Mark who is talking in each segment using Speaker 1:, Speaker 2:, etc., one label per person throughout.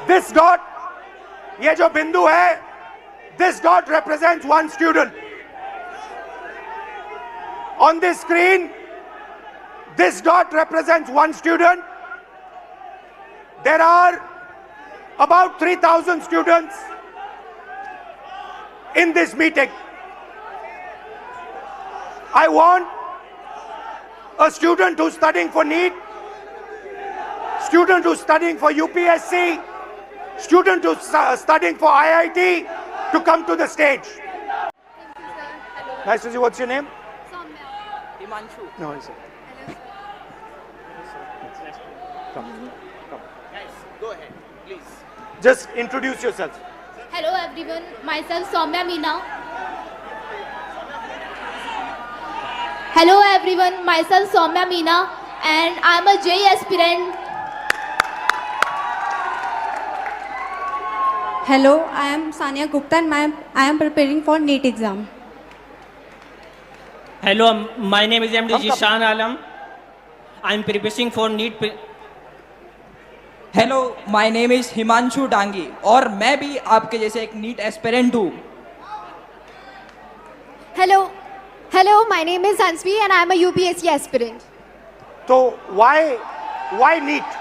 Speaker 1: This dot, ये जो बिंदु है, this dot represents one student. On this screen, this dot represents one student. There are about 3,000 students in this meeting. I want a student who's studying for NEET, student who's studying for UPSC, student who's studying for IIT to come to the stage. Nice to see you. What's your name?
Speaker 2: Himanshu.
Speaker 1: No, is it? Come.
Speaker 2: Guys, go ahead, please.
Speaker 1: Just introduce yourself.
Speaker 3: Hello everyone, myself Soumya Meena. Hello everyone, myself Soumya Meena and I'm a JEE aspirant.
Speaker 4: Hello, I am Sania Gupta and I am preparing for NEET exam.
Speaker 5: Hello, my name is MD Jishan Alam. I am preparing for NEET.
Speaker 6: Hello, my name is Himanshu Dangi और मैं भी आपके जैसे एक NEET aspirant हूँ.
Speaker 7: Hello, my name is Hansvi and I am a UPSC aspirant.
Speaker 1: So why NEET?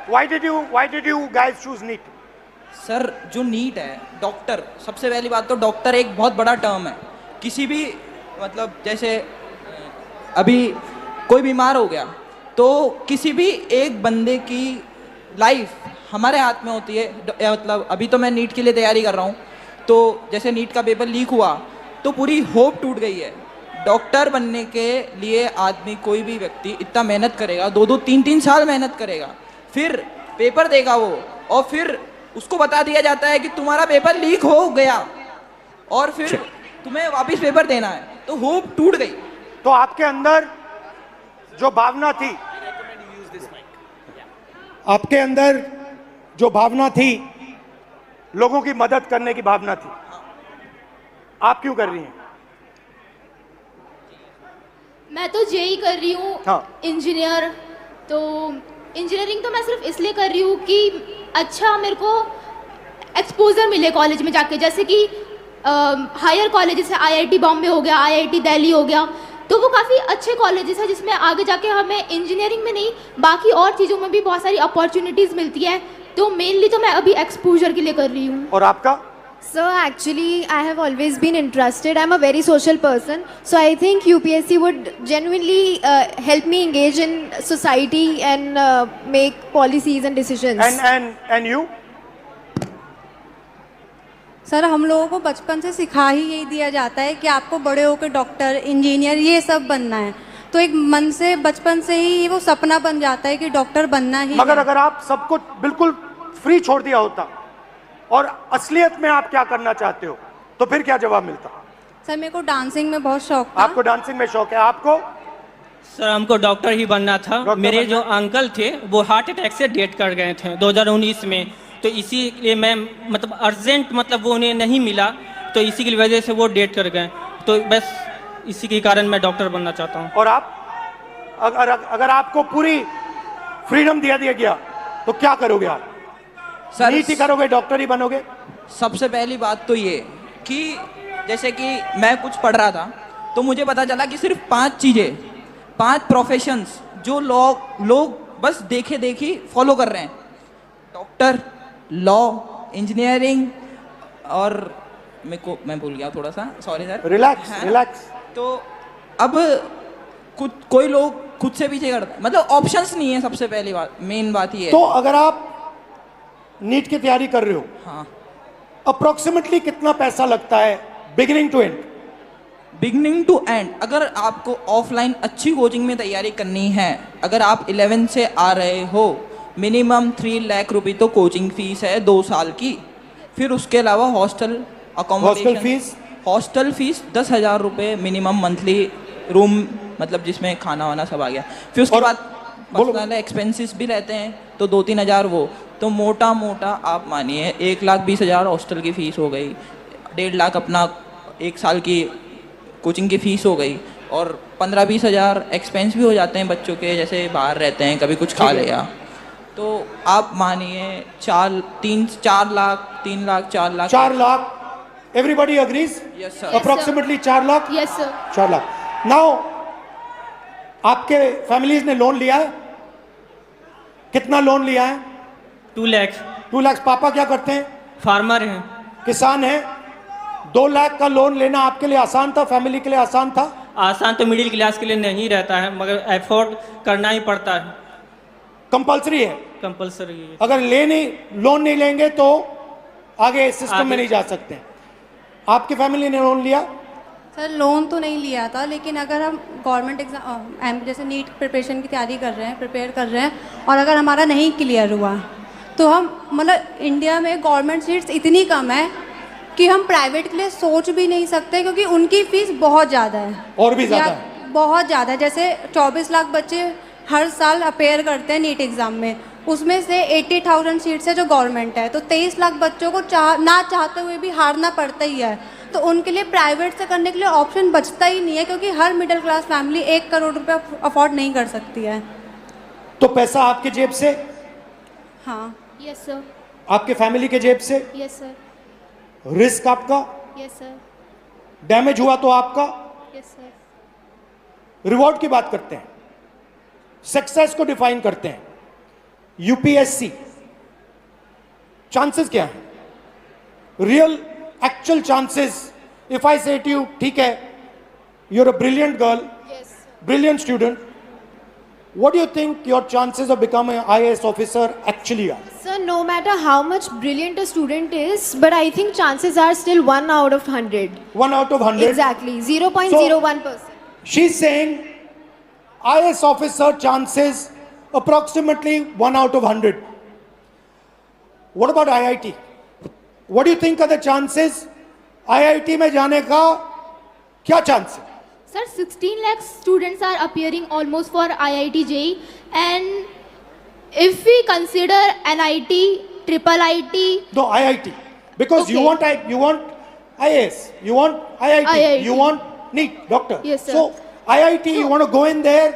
Speaker 1: Why did you guys choose NEET?
Speaker 6: Sir, जो NEET है, doctor, सबसे पहली बात तो डॉक्टर एक बहुत बड़ा टर्म है. किसी भी मतलब जैसे अभी कोई बीमार हो गया तो किसी भी एक बंदे की लाइफ हमारे हाथ में होती है. मतलब अभी तो मैं नीट के लिए तैयारी कर रहा हूँ, तो जैसे नीट का पेपर लीक हुआ तो पूरी होप टूट गई है. डॉक्टर बनने के लिए आदमी, कोई भी व्यक्ति इतना मेहनत करेगा, 2-2, 3-3 साल मेहनत करेगा, फिर पेपर देगा वो, और फिर उसको बता दिया जाता है कि तुम्हारा पेपर लीक हो गया और फिर तुम्हें वापस पेपर देना है, तो होप टूट गई.
Speaker 1: तो आपके अंदर जो भावना थी, आपके अंदर जो भावना थी, लोगों की मदद करने की भावना थी, आप क्यों कर रही हैं?
Speaker 3: मैं तो JEE कर रही हूँ.
Speaker 1: हाँ.
Speaker 3: इंजीनियर. तो इंजीनियरिंग तो मैं सिर्फ इसलिए कर रही हूँ कि अच्छा मेरे को एक्सपोजर मिले कॉलेज में जाके, जैसे कि हायर कॉलेजेस है, IIT बॉम्बे हो गया, IIT दिल्ली हो गया, तो वो काफ़ी अच्छे कॉलेजेस हैं जिसमें आगे जाके हमें इंजीनियरिंग में नहीं, बाकी और चीज़ों में भी बहुत सारी अपॉर्चुनिटीज़ मिलती है. तो मेनली तो मैं अभी एक्सपोजर के लिए कर रही हूँ.
Speaker 1: और आपका?
Speaker 7: So actually I have always been interested. I am a very social person. So I think UPSC would genuinely help me engage in society and make policies and decisions.
Speaker 1: And you?
Speaker 4: Sir, हम लोगों को बचपन से सिखा ही यही दिया जाता है कि आपको बड़े होकर डॉक्टर, इंजीनियर ये सब बनना है. तो एक मन से बचपन से ही वो सपना बन जाता है कि डॉक्टर बनना ही.
Speaker 1: मगर अगर आप सब कुछ बिल्कुल फ्री छोड़ दिया होता और असलियत में आप क्या करना चाहते हो, तो फिर क्या जवाब मिलता?
Speaker 4: सर, मेरे को डांसिंग में बहुत शौक था.
Speaker 1: आपको डांसिंग में शौक है? आपको?
Speaker 5: सर, हमको डॉक्टर ही बनना था. मेरे जो अंकल थे वो हार्ट अटैक से डेथ कर गए थे 2019 में, तो इसीलिए मैं मतलब अर्जेंट मतलब वो उन्हें नहीं मिला, तो इसी की वजह से वो डेथ कर गए. तो बस इसी के कारण मैं डॉक्टर बनना चाहता हूँ.
Speaker 1: और आप? अगर आपको पूरी फ्रीडम दिया गया तो क्या करोगे आप?
Speaker 6: सर,
Speaker 1: नीट ही करोगे, डॉक्टर ही बनोगे?
Speaker 6: सबसे पहली बात तो ये कि जैसे कि मैं कुछ पढ़ रहा था तो मुझे पता चला कि सिर्फ 5 चीज़ें, 5 प्रोफेशंस जो लोग बस देखे देखी फॉलो कर रहे हैं: डॉक्टर, लॉ, इंजीनियरिंग और मैं भूल गया थोड़ा सा, सॉरी सर.
Speaker 1: रिलैक्स.
Speaker 6: तो अब कोई लोग खुद से पीछे करता है, मतलब ऑप्शंस नहीं है. सबसे पहली बात, मेन बात ये है.
Speaker 1: तो अगर आप नीट की तैयारी कर रहे हो,
Speaker 6: हाँ,
Speaker 1: अप्रोक्सीमेटली कितना पैसा लगता है beginning to end?
Speaker 6: Beginning to end अगर आपको ऑफलाइन अच्छी कोचिंग में तैयारी करनी है, अगर आप 11 से आ रहे हो, मिनिमम 3 लाख रुपए तो कोचिंग फीस है 2 साल की. फिर उसके अलावा हॉस्टल अकोमोडेशन, हॉस्टल फीस 10,000 रुपये मिनिमम मंथली, रूम मतलब जिसमें खाना वाना सब आ गया. फिर उसके बाद पर्सनल एक्सपेंसेस भी रहते हैं तो 2-3 हज़ार वो, तो मोटा आप मानिए 1,20,000 हॉस्टल की फ़ीस हो गई, 1.5 लाख अपना 1 साल की कोचिंग की फ़ीस हो गई, और 15-20 हज़ार एक्सपेंस भी हो जाते हैं बच्चों के, जैसे बाहर रहते हैं कभी कुछ खा लिया. तो आप मानिए 4 lakh 3 lakh 4 lakh
Speaker 1: 4 lakh, everybody agrees?
Speaker 6: Yes sir.
Speaker 1: Approximately 4 lakh?
Speaker 3: Yes sir.
Speaker 1: 4 lakh. Now आपके फैमिलीज ने लोन लिया है? कितना लोन लिया है?
Speaker 5: 2 लाख।
Speaker 1: 2 लाख। पापा क्या करते हैं?
Speaker 5: फार्मर हैं।
Speaker 1: किसान हैं। 2 लाख का लोन लेना आपके लिए आसान था, फैमिली के लिए आसान था?
Speaker 5: आसान तो मिडिल क्लास के लिए नहीं रहता है, मगर एफोर्ड करना ही पड़ता है,
Speaker 1: कंपलसरी है।
Speaker 5: कंपलसरी है।
Speaker 1: अगर लोन नहीं लेंगे तो आगे सिस्टम में नहीं जा सकते। आपकी फैमिली ने लोन लिया?
Speaker 4: सर लोन तो नहीं लिया था, लेकिन अगर हम गवर्नमेंट एग्ज़ाम जैसे नीट प्रिपरेशन की तैयारी कर रहे हैं, प्रिपेयर कर रहे हैं, और अगर हमारा नहीं क्लियर हुआ तो हम मतलब इंडिया में गवर्नमेंट सीट्स इतनी कम है कि हम प्राइवेट के लिए सोच भी नहीं सकते, क्योंकि उनकी फ़ीस बहुत ज़्यादा है।
Speaker 1: और भी ज़्यादा है?
Speaker 4: बहुत ज़्यादा है। जैसे 24 लाख बच्चे हर साल अपेयर करते हैं नीट एग्ज़ाम में, उसमें से 80,000 सीट्स है जो गवर्नमेंट है, तो 23 लाख बच्चों को ना चाहते हुए भी हारना पड़ता ही है। तो उनके लिए प्राइवेट से करने के लिए ऑप्शन बचता ही नहीं है, क्योंकि हर मिडिल क्लास फैमिली 1 करोड़ रुपये अफोर्ड नहीं कर सकती है।
Speaker 1: तो पैसा आपके जेब से?
Speaker 4: हाँ।
Speaker 3: Yes sir.
Speaker 1: आपके फैमिली के जेब से?
Speaker 3: Yes sir.
Speaker 1: रिस्क आपका?
Speaker 3: Yes sir.
Speaker 1: डैमेज हुआ तो आपका?
Speaker 3: Yes sir.
Speaker 1: रिवॉर्ड की बात करते हैं, सक्सेस को डिफाइन करते हैं। यूपीएससी चांसेस क्या है? Real actual chances, if I say to you, ठीक है, you are a brilliant girl, brilliant student, what do you think your chances of becoming an IAS officer actually are?
Speaker 7: Sir, no matter how much brilliant a student is, but I think chances are still 1 out of 100.
Speaker 1: 1 out of 100?
Speaker 7: Exactly, 0.01%.
Speaker 1: She's saying IAS officer chances approximately 1 out of 100. What about IIT? What do you think are the chances? IIT में जाने का क्या chance है?
Speaker 3: Sir, 16 lakh students are appearing almost for IIT JEE, and if we consider NIT, triple IT.
Speaker 1: No, IIT, because
Speaker 3: Okay.
Speaker 1: you want IAS, you want IIT,
Speaker 3: IIT.
Speaker 1: you want NEET, doctor.
Speaker 3: Yes, sir.
Speaker 1: So IIT, you want to go in there,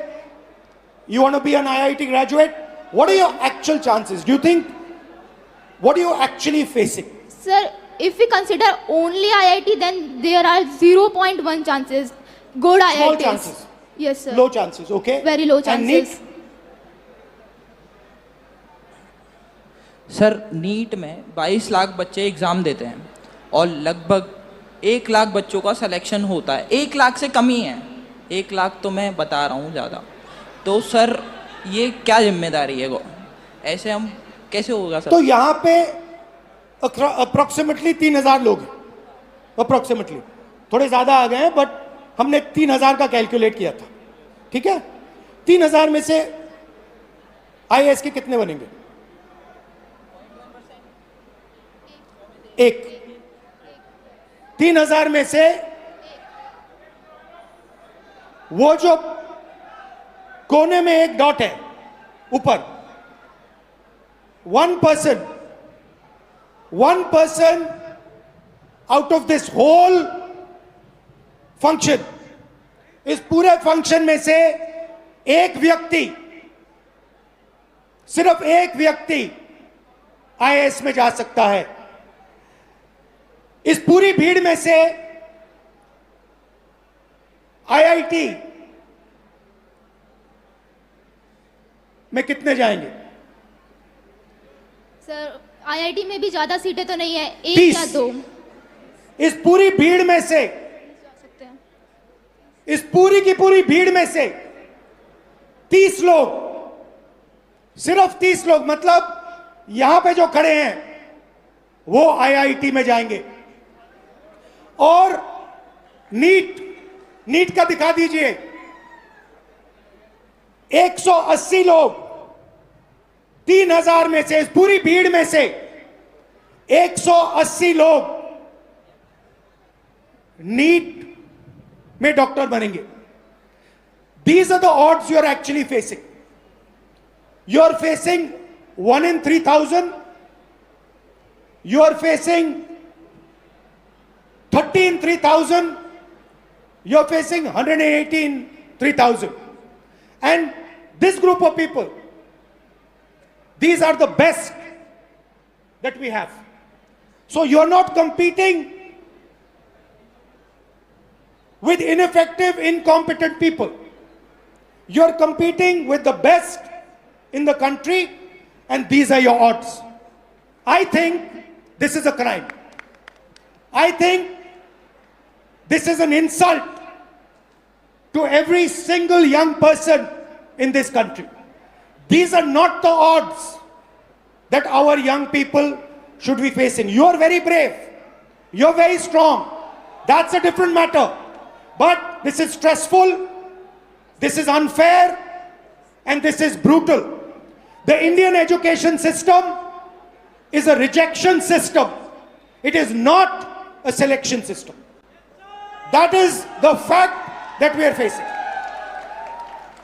Speaker 1: you want to be an IIT graduate. What are your actual chances? Do you think, what are you actually facing?
Speaker 3: Sir, if we consider only IIT, then there are 0.1 chances. Good
Speaker 1: Small
Speaker 3: IITs.
Speaker 1: chances.
Speaker 3: Yes, sir.
Speaker 1: Low chances, okay?
Speaker 3: Very low
Speaker 1: And
Speaker 3: chances.
Speaker 1: NEET?
Speaker 6: Sir NEET में 22 लाख बच्चे exam देते हैं और लगभग 1 लाख बच्चों का selection होता है। 1 लाख से कम ही है, 1 लाख तो मैं बता रहा हूँ ज़्यादा। तो सर ये क्या जिम्मेदारी है, ऐसे हम कैसे होगा सर?
Speaker 1: तो यहाँ पे अप्रोक्सीमेटली 3,000 लोग हैं, अप्रोक्सीमेटली, थोड़े ज़्यादा आ गए हैं, बट हमने 3,000 का कैलकुलेट किया था, ठीक है? 3,000 में से आईएएस के कितने बनेंगे? एक। 3,000 में से वो जो कोने में एक डॉट है ऊपर, 1% out of this whole function, इस पूरे फंक्शन में से एक व्यक्ति, सिर्फ एक व्यक्ति आईएएस में जा सकता है। इस पूरी भीड़ में से आईआईटी में कितने जाएंगे?
Speaker 3: सर आईआईटी में भी ज्यादा सीटें तो नहीं है, 1
Speaker 1: 30।
Speaker 3: या 2
Speaker 1: इस पूरी भीड़ में से,
Speaker 3: सकते हैं।
Speaker 1: इस पूरी की पूरी भीड़ में से 30 लोग, सिर्फ 30 लोग, मतलब यहां पे जो खड़े हैं वो आईआईटी में जाएंगे। और नीट का दिखा दीजिए, 180 लोग, 3,000 में से, इस पूरी भीड़ में से 180 लोग नीट में डॉक्टर बनेंगे। These are the odds you are actually facing. You are facing 1 in 3,000. You are facing 30 in 3,000. You are facing 180 in 3,000. And this group of people, These are the best that we have. So you're not competing with ineffective, incompetent people. You're competing with the best in the country, and these are your odds. I think this is a crime. I think this is an insult to every single young person in this country. These are not the odds that our young people should be facing. You're very brave. You're very strong. That's a different matter. But this is stressful, this is unfair, and this is brutal. The Indian education system is a rejection system. It is not a selection system. That is the fact that we are facing.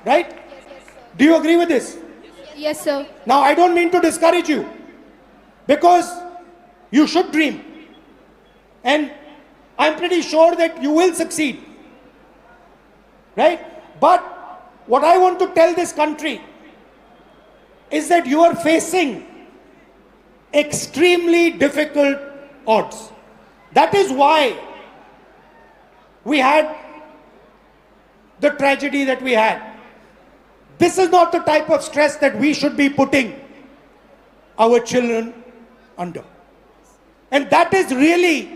Speaker 1: Right? Do you agree with this?
Speaker 3: Yes, sir.
Speaker 1: Now, I don't mean to discourage you, because you should dream. And I'm pretty sure that you will succeed. Right? But what I want to tell this country is that you are facing extremely difficult odds. That is why we had the tragedy that we had. This is not the type of stress that we should be putting our children under. And that is really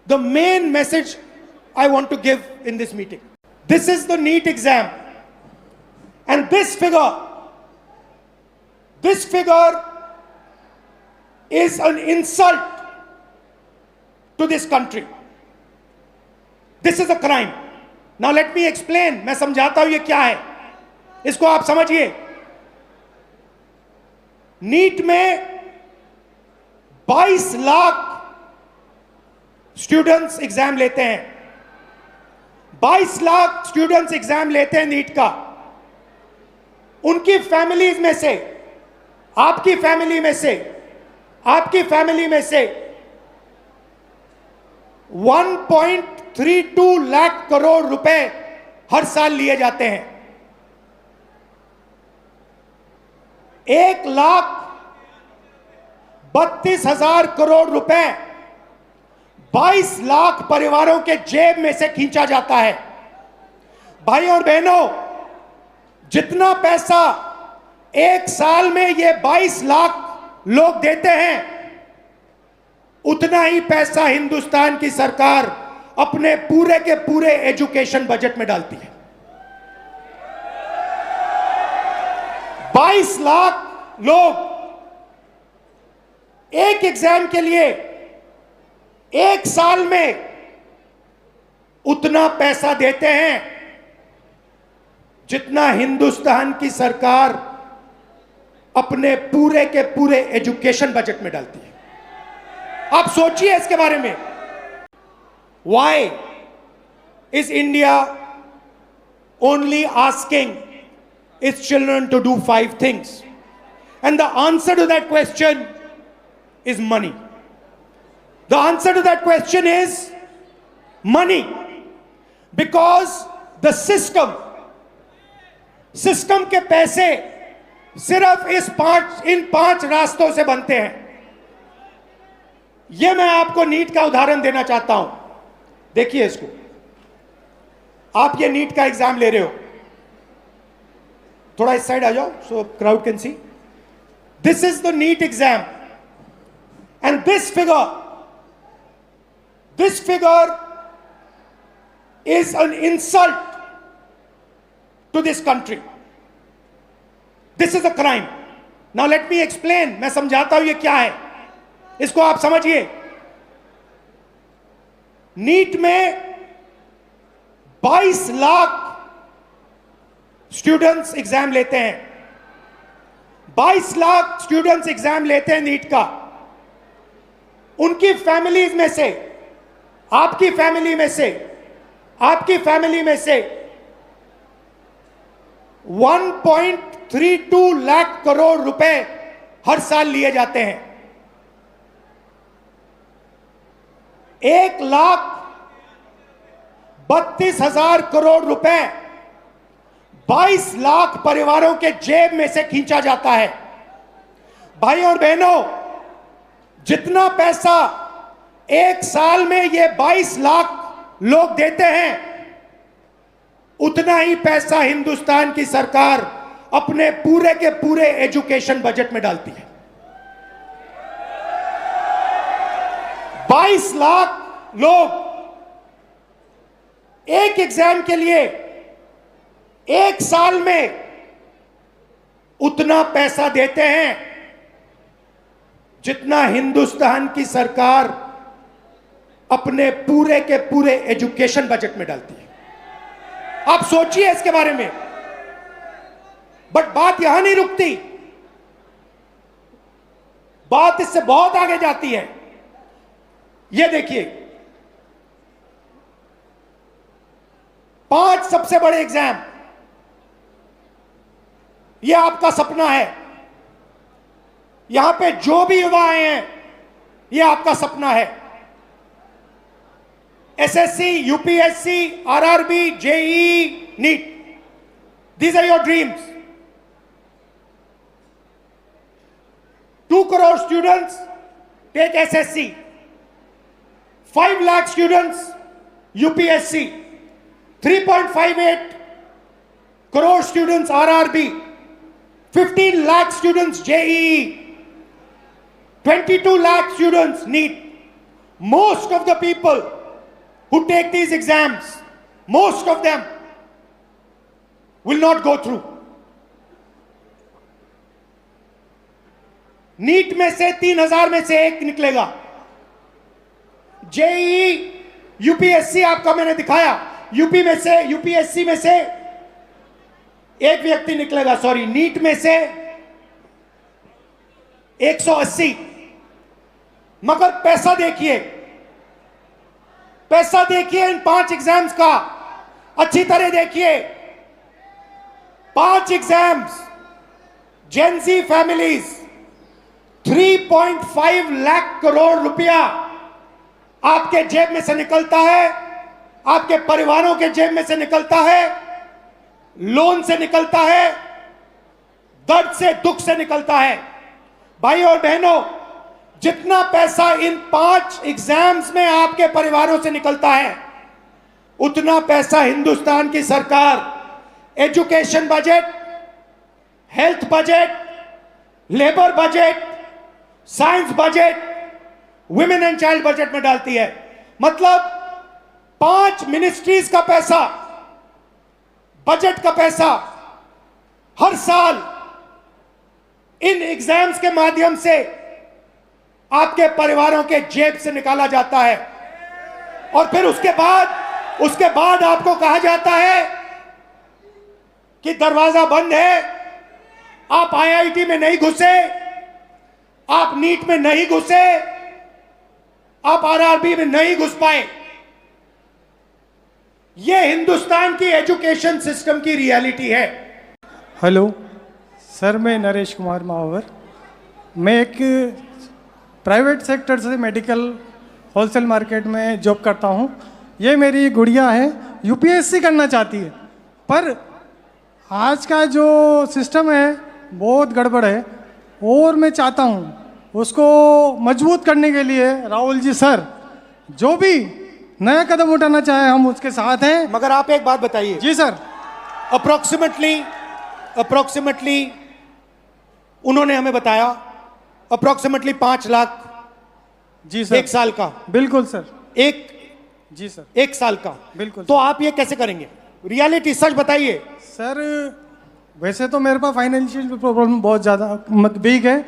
Speaker 1: the main message I want to give in this meeting. This is the NEET exam. And this figure is an insult to this country. This is a crime. Now let me explain. मैं समझाता हूं ये क्या है. इसको आप समझिए. NEET में 22 लाख स्टूडेंट्स एग्जाम लेते हैं. 22 लाख स्टूडेंट्स एग्जाम लेते हैं नीट का. उनकी फैमिलीज में से, आपकी फैमिली में से 1.32 लाख करोड़ रुपए हर साल लिए जाते हैं. 1,32,000 करोड़ रुपए 22 लाख परिवारों के जेब में से खींचा जाता है. भाई और बहनों, जितना पैसा एक साल में ये 22 लाख लोग देते हैं, उतना ही पैसा हिंदुस्तान की सरकार अपने पूरे के पूरे एजुकेशन बजट में डालती है. 22 लाख लोग एक एग्जाम के लिए एक साल में उतना पैसा देते हैं जितना हिंदुस्तान की सरकार अपने पूरे के पूरे एजुकेशन बजट में डालती है. आप सोचिए इसके बारे में. Why is India only asking its children to do 5 things? And the answer to that question is money. The answer to that question is money. Because the system के पैसे सिर्फ इन 5 रास्तों से बनते हैं. यह मैं आपको नीट का उदाहरण देना चाहता हूं. देखिए इसको. आप ये नीट का एग्जाम ले रहे हो. थोड़ा इस साइड आ जाओ so crowd can see. This is the NEET exam. And this figure is an insult to this country. This is a crime. Now let me explain. मैं समझाता हूं ये क्या है. इसको आप समझिए. नीट में 22 लाख स्टूडेंट्स एग्जाम लेते हैं. 22 लाख स्टूडेंट्स एग्जाम लेते हैं नीट का. उनकी फैमिलीज में से, आपकी फैमिली में से 1.32 लाख करोड़ रुपए हर साल लिए जाते हैं. 1,32,000 करोड़ रुपए 22 लाख परिवारों के जेब में से खींचा जाता है. भाई और बहनों, जितना पैसा एक साल में ये 22 लाख लोग देते हैं, उतना ही पैसा हिंदुस्तान की सरकार अपने पूरे के पूरे एजुकेशन बजट में डालती है। 22 लाख लोग एक एग्जाम के लिए एक साल में उतना पैसा देते हैं जितना हिंदुस्तान की सरकार अपने पूरे के पूरे एजुकेशन बजट में डालती है। आप सोचिए इसके बारे में। बट बात यहां नहीं रुकती, बात इससे बहुत आगे जाती है। यह देखिए, 5 सबसे बड़े एग्जाम, यह आपका सपना है। यहां पे जो भी युवा आए हैं, यह आपका सपना है। SSC, UPSC, RRB, JEE, NEET, these are your dreams. 2 crore students take SSC, 5 lakh students UPSC, 3.58 crore students RRB, 15 lakh students JEE, 22 lakh students NEET. Most of the people who take these exams, most of them will not go through. NEET में से 3000 में से एक निकलेगा। JEE, UPSC आपका मैंने दिखाया, UP में से, यूपीएससी में से एक व्यक्ति निकलेगा, सॉरी, नीट में से 180। मगर पैसा देखिए, पैसा देखिए इन 5 एग्जाम्स का, अच्छी तरह देखिए। 5 exams, Gen Z families, 3.5 lakh crore रुपया आपके जेब में से निकलता है, आपके परिवारों के जेब में से निकलता है, लोन से निकलता है, दर्द से, दुख से निकलता है। भाई और बहनों, जितना पैसा इन 5 एग्जाम्स में आपके परिवारों से निकलता है, उतना पैसा हिंदुस्तान की सरकार education budget, health budget, labour budget, science budget, women and child budget में डालती है। मतलब 5 मिनिस्ट्रीज का पैसा, बजट का पैसा हर साल इन एग्जाम्स के माध्यम से आपके परिवारों के जेब से निकाला जाता है। और फिर उसके बाद आपको कहा जाता है कि दरवाजा बंद है, आप आईआईटी में नहीं घुसे, आप नीट में नहीं घुसे, आप आरआरबी में नहीं घुस पाए। यह हिंदुस्तान की एजुकेशन सिस्टम की रियलिटी है।
Speaker 8: हेलो सर, मैं नरेश कुमार मावर। मैं एक प्राइवेट सेक्टर से मेडिकल होलसेल मार्केट में जॉब करता हूं। ये मेरी गुड़िया है, यूपीएससी करना चाहती है, पर आज का जो सिस्टम है बहुत गड़बड़ है, और मैं चाहता हूं उसको मजबूत करने के लिए राहुल जी सर जो भी नया कदम उठाना चाहे हम उसके साथ हैं।
Speaker 1: मगर आप एक बात बताइए।
Speaker 8: जी सर।
Speaker 1: अप्रोक्सीमेटली उन्होंने हमें बताया अप्रोक्सीमेटली 5 लाख
Speaker 8: जी सर,
Speaker 1: एक साल का।
Speaker 8: बिल्कुल सर। जी सर,
Speaker 1: 1 साल का,
Speaker 8: बिल्कुल।
Speaker 1: तो आप ये कैसे करेंगे? रियलिटी सच बताइए
Speaker 8: सर। वैसे तो मेरे पास फाइनेंशियल प्रॉब्लम बहुत ज़्यादा बिग है,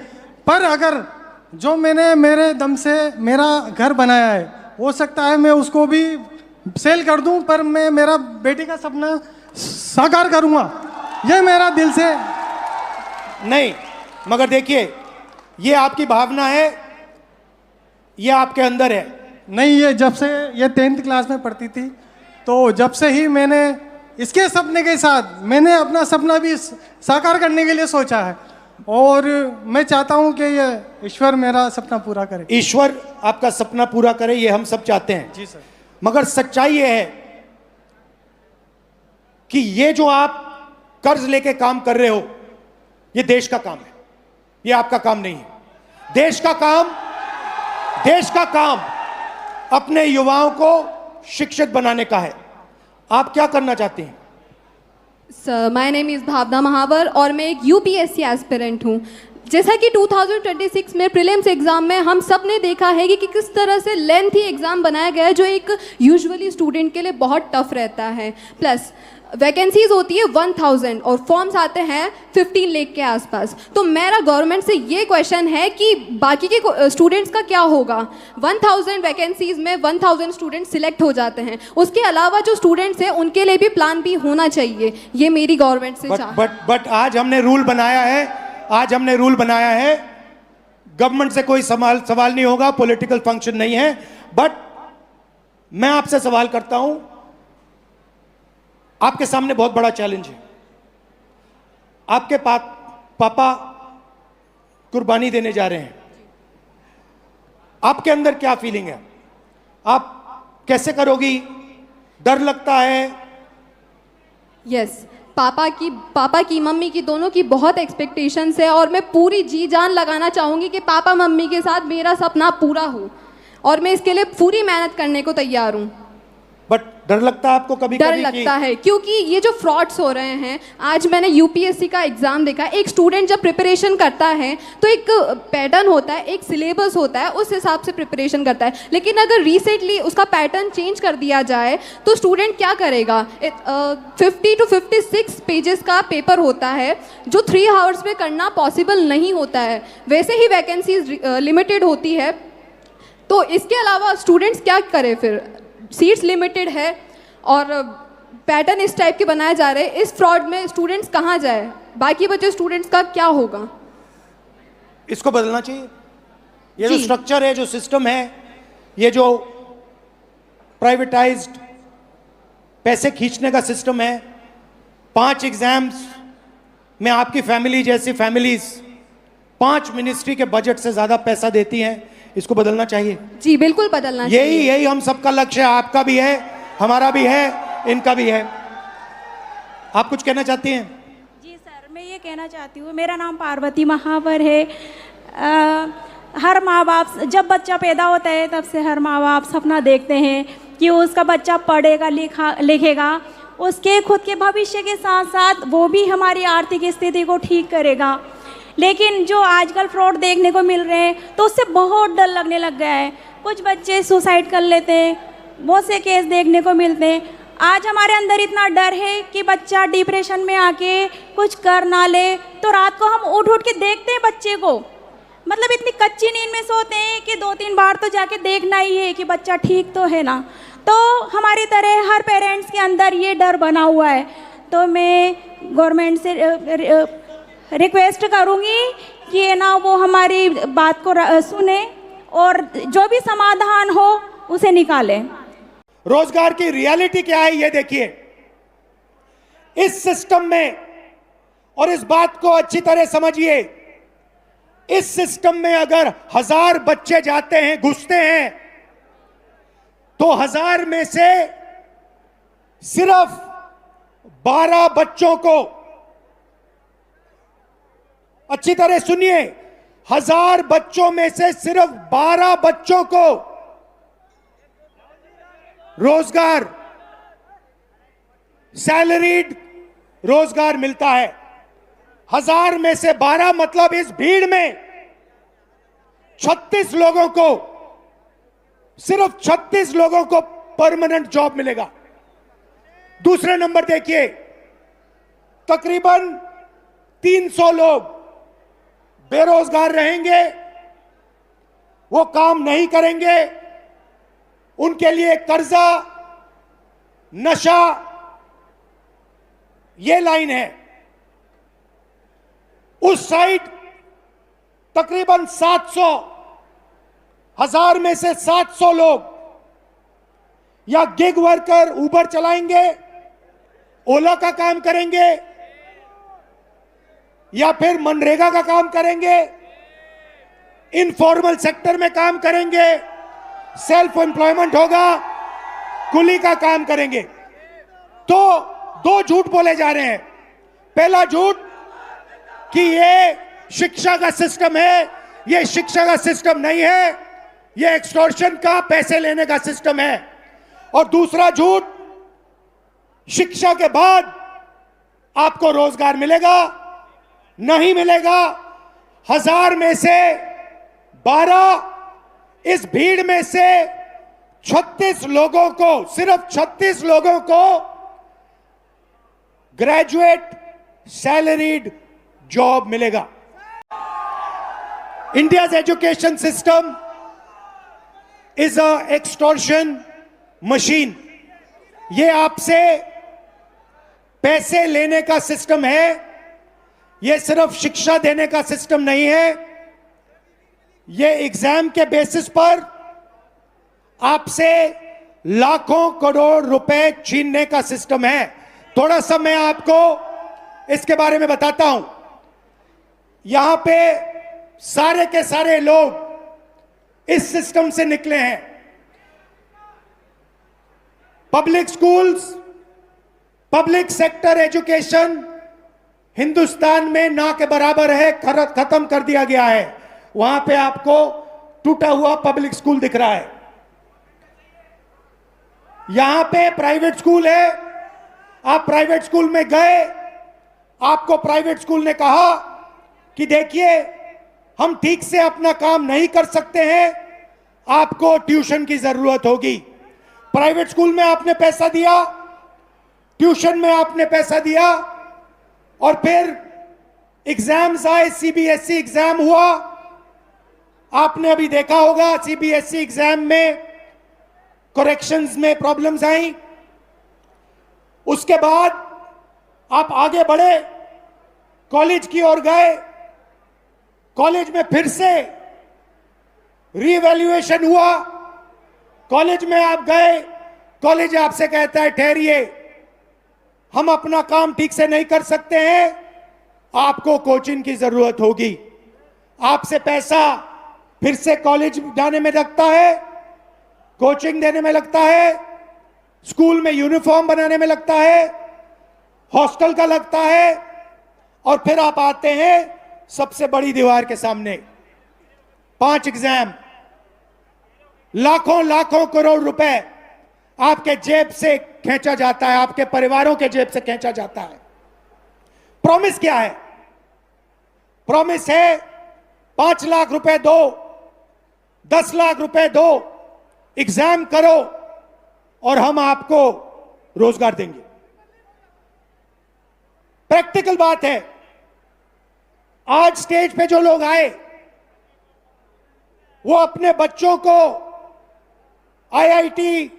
Speaker 8: पर अगर जो मैंने मेरे दम से मेरा घर बनाया है, हो सकता है मैं उसको भी सेल कर दूं, पर मैं मेरा बेटी का सपना साकार करूंगा, ये मेरा दिल से।
Speaker 1: नहीं, मगर देखिए, ये आपकी भावना है, ये आपके अंदर है।
Speaker 8: नहीं, ये जब से ये 10th क्लास में पढ़ती थी, तो जब से ही मैंने इसके सपने के साथ मैंने अपना सपना भी साकार करने के लिए सोचा है, और मैं चाहता हूं कि ये ईश्वर मेरा सपना पूरा करे।
Speaker 1: ईश्वर आपका सपना पूरा करे, ये हम सब चाहते हैं।
Speaker 8: जी सर।
Speaker 1: मगर सच्चाई ये है कि ये जो आप कर्ज लेके काम कर रहे हो, ये देश का काम है। ये आपका काम नहीं है। देश का काम अपने युवाओं को शिक्षित बनाने का है। आप क्या करना चाहते हैं?
Speaker 4: सर, माय नेम इज़ भावना महावर और मैं एक यूपीएससी एस्पिरेंट हूँ। जैसा कि 2026 में प्रीलिम्स एग्ज़ाम में हम सब ने देखा है कि किस तरह से लेंथी एग्ज़ाम बनाया गया है जो एक यूजुअली स्टूडेंट के लिए बहुत टफ रहता है। प्लस वैकेंसीज होती है 1000 और फॉर्म्स आते हैं 15 लाख के आसपास। तो मेरा गवर्नमेंट से ये क्वेश्चन है कि बाकी के स्टूडेंट्स का क्या होगा? 1000 वैकेंसीज में 1000 स्टूडेंट्स सिलेक्ट हो जाते हैं, उसके अलावा जो स्टूडेंट्स हैं उनके लिए भी प्लान बी होना चाहिए। ये मेरी गवर्नमेंट से
Speaker 1: बट आज हमने रूल बनाया है, गवर्नमेंट से कोई सवाल नहीं होगा, पॉलिटिकल फंक्शन नहीं है। बट मैं आपसे सवाल करता हूं, आपके सामने बहुत बड़ा चैलेंज है। आपके पापा कुर्बानी देने जा रहे हैं, आपके अंदर क्या फीलिंग है? आप कैसे करोगी? डर लगता है?
Speaker 4: यस, पापा की मम्मी की दोनों की बहुत एक्सपेक्टेशंस है और मैं पूरी जी जान लगाना चाहूँगी कि पापा मम्मी के साथ मेरा सपना पूरा हो और मैं इसके लिए पूरी मेहनत करने को तैयार हूँ।
Speaker 1: बट डर लगता है आपको? कभी
Speaker 4: डर लगता है क्योंकि ये जो फ्रॉड्स हो रहे हैं, आज मैंने यूपीएससी का एग्जाम देखा। एक स्टूडेंट जब प्रिपरेशन करता है तो एक पैटर्न होता है, एक सिलेबस होता है, उस हिसाब से प्रिपरेशन करता है। लेकिन अगर रिसेंटली उसका पैटर्न चेंज कर दिया जाए तो स्टूडेंट क्या करेगा? 50 to 56 पेजेस का पेपर होता है जो 3 आवर्स में करना पॉसिबल नहीं होता है। वैसे ही वैकेंसीज लिमिटेड होती है, तो इसके अलावा स्टूडेंट्स क्या करें फिर? सीट्स लिमिटेड है और पैटर्न इस टाइप के बनाए जा रहे हैं। इस फ्रॉड में स्टूडेंट्स कहाँ जाए? बाकी बचे स्टूडेंट्स का क्या होगा?
Speaker 1: इसको बदलना चाहिए। ये जो स्ट्रक्चर है, जो सिस्टम है, ये जो प्राइवेटाइज्ड पैसे खींचने का सिस्टम है, 5 एग्जाम्स में आपकी फैमिली जैसी फैमिलीज 5 मिनिस्ट्री के बजट से ज्यादा पैसा देती हैं। इसको बदलना चाहिए।
Speaker 4: जी बिल्कुल बदलना चाहिए।
Speaker 1: यही हम सबका लक्ष्य है। आपका भी है, हमारा भी है, इनका भी है। आप कुछ कहना चाहती हैं?
Speaker 9: जी सर, मैं ये कहना चाहती हूँ, मेरा नाम पार्वती महावर है। हर माँ बाप जब बच्चा पैदा होता है तब से हर माँ बाप सपना देखते हैं कि उसका बच्चा पढ़ेगा लिखेगा, उसके खुद के भविष्य के साथ साथ वो भी हमारी आर्थिक स्थिति को ठीक करेगा। लेकिन जो आजकल फ्रॉड देखने को मिल रहे हैं तो उससे बहुत डर लगने लग गया है। कुछ बच्चे सुसाइड कर लेते हैं, बहुत से केस देखने को मिलते हैं। आज हमारे अंदर इतना डर है कि बच्चा डिप्रेशन में आके कुछ कर ना ले, तो रात को हम उठ के देखते हैं बच्चे को, मतलब इतनी कच्ची नींद में सोते हैं कि 2-3 बार तो जाके देखना ही है कि बच्चा ठीक तो है ना। तो हमारी तरह हर पेरेंट्स के अंदर ये डर बना हुआ है। तो मैं गवर्नमेंट से रिक्वेस्ट करूँगी कि ना वो हमारी बात को सुने और जो भी समाधान हो उसे निकालें।
Speaker 1: रोजगार की रियलिटी क्या है ये देखिए इस सिस्टम में, और इस बात को अच्छी तरह समझिए। इस सिस्टम में अगर 1000 बच्चे जाते हैं, घुसते हैं, तो 1000 में से सिर्फ 12 बच्चों को, अच्छी तरह सुनिए, 1000 बच्चों में से सिर्फ 12 बच्चों को रोजगार, सैलरीड रोजगार मिलता है। 1000 में से 12 मतलब इस भीड़ में 36 लोगों को, सिर्फ 36 लोगों को परमानेंट जॉब मिलेगा। दूसरे नंबर देखिए, तकरीबन 300 लोग बेरोजगार रहेंगे, वो काम नहीं करेंगे, उनके लिए कर्जा, नशा, ये लाइन है। उस साइड तकरीबन 700, 1000 में से 700 लोग या गिग वर्कर, उबर चलाएंगे, ओला का काम करेंगे, या फिर मनरेगा का काम करेंगे, इनफॉर्मल सेक्टर में काम करेंगे, सेल्फ एम्प्लॉयमेंट होगा, कुली का काम करेंगे। तो 2 झूठ बोले जा रहे हैं। पहला झूठ कि ये शिक्षा का सिस्टम है, ये शिक्षा का सिस्टम नहीं है, ये एक्सटॉर्शन का पैसे लेने का सिस्टम है। और दूसरा झूठ, शिक्षा के बाद आपको रोजगार मिलेगा, नहीं मिलेगा। 1000 में से 12, इस भीड़ में से 36 लोगों को, सिर्फ 36 लोगों को ग्रेजुएट सैलरीड जॉब मिलेगा। India's education system is a extortion machine. ये आपसे पैसे लेने का सिस्टम है, ये सिर्फ शिक्षा देने का सिस्टम नहीं है। ये एग्जाम के बेसिस पर आपसे लाखों करोड़ रुपए छीनने का सिस्टम है। थोड़ा सा मैं आपको इसके बारे में बताता हूं। यहां पे सारे के सारे लोग इस सिस्टम से निकले हैं। Public schools, public sector education Hindustan में ना के बराबर है, खत्म कर दिया गया है। वहां पे आपको टूटा हुआ पब्लिक स्कूल दिख रहा है। यहां पे प्राइवेट स्कूल है। आप प्राइवेट स्कूल में गए, आपको प्राइवेट स्कूल ने कहा कि देखिए हम ठीक से अपना काम नहीं कर सकते हैं, आपको ट्यूशन की जरूरत होगी। प्राइवेट स्कूल में आपने पैसा दिया, ट्यूशन में आपने पैसा दिया, और फिर एग्जाम्स आए, सीबीएसई एग्जाम हुआ। आपने अभी देखा होगा सीबीएसई एग्जाम में करेक्शंस में प्रॉब्लम्स आई। उसके बाद आप आगे बढ़े, कॉलेज की ओर गए, कॉलेज में फिर से रीवैल्यूएशन हुआ। कॉलेज में आप गए, कॉलेज आपसे कहता है ठहरिए, हम अपना काम ठीक से नहीं कर सकते हैं, आपको कोचिंग की जरूरत होगी। आपसे पैसा फिर से कॉलेज जाने में लगता है, कोचिंग देने में लगता है, स्कूल में यूनिफॉर्म बनाने में लगता है, हॉस्टल का लगता है, और फिर आप आते हैं सबसे बड़ी दीवार के सामने। 5 एग्जाम, लाखों लाखों करोड़ रुपए आपके जेब से खींचा जाता है, आपके परिवारों के जेब से खींचा जाता है। प्रॉमिस क्या है? प्रॉमिस है 5 लाख रुपए दो, 10 लाख रुपए दो, एग्जाम करो और हम आपको रोजगार देंगे। प्रैक्टिकल बात है। आज स्टेज पे जो लोग आए, वो अपने बच्चों को आईआईटी,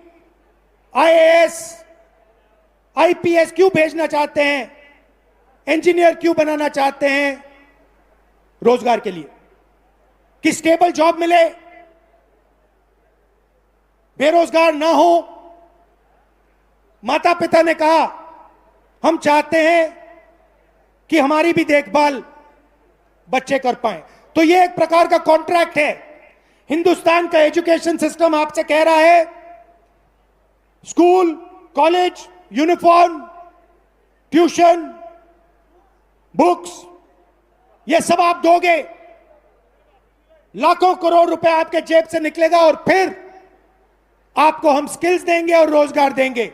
Speaker 1: आईएएस, आईपीएस क्यों भेजना चाहते हैं, इंजीनियर क्यों बनाना चाहते हैं? रोजगार के लिए, कि स्टेबल जॉब मिले, बेरोजगार ना हो। माता पिता ने कहा हम चाहते हैं कि हमारी भी देखभाल बच्चे कर पाए। तो ये एक प्रकार का कॉन्ट्रैक्ट है। हिंदुस्तान का एजुकेशन सिस्टम आपसे कह रहा है school, college, uniform, tuition, books, ये सब आप दोगे, लाखों करोड़ रुपए आपके जेब से निकलेगा, और फिर आपको हम स्किल्स देंगे और रोजगार देंगे।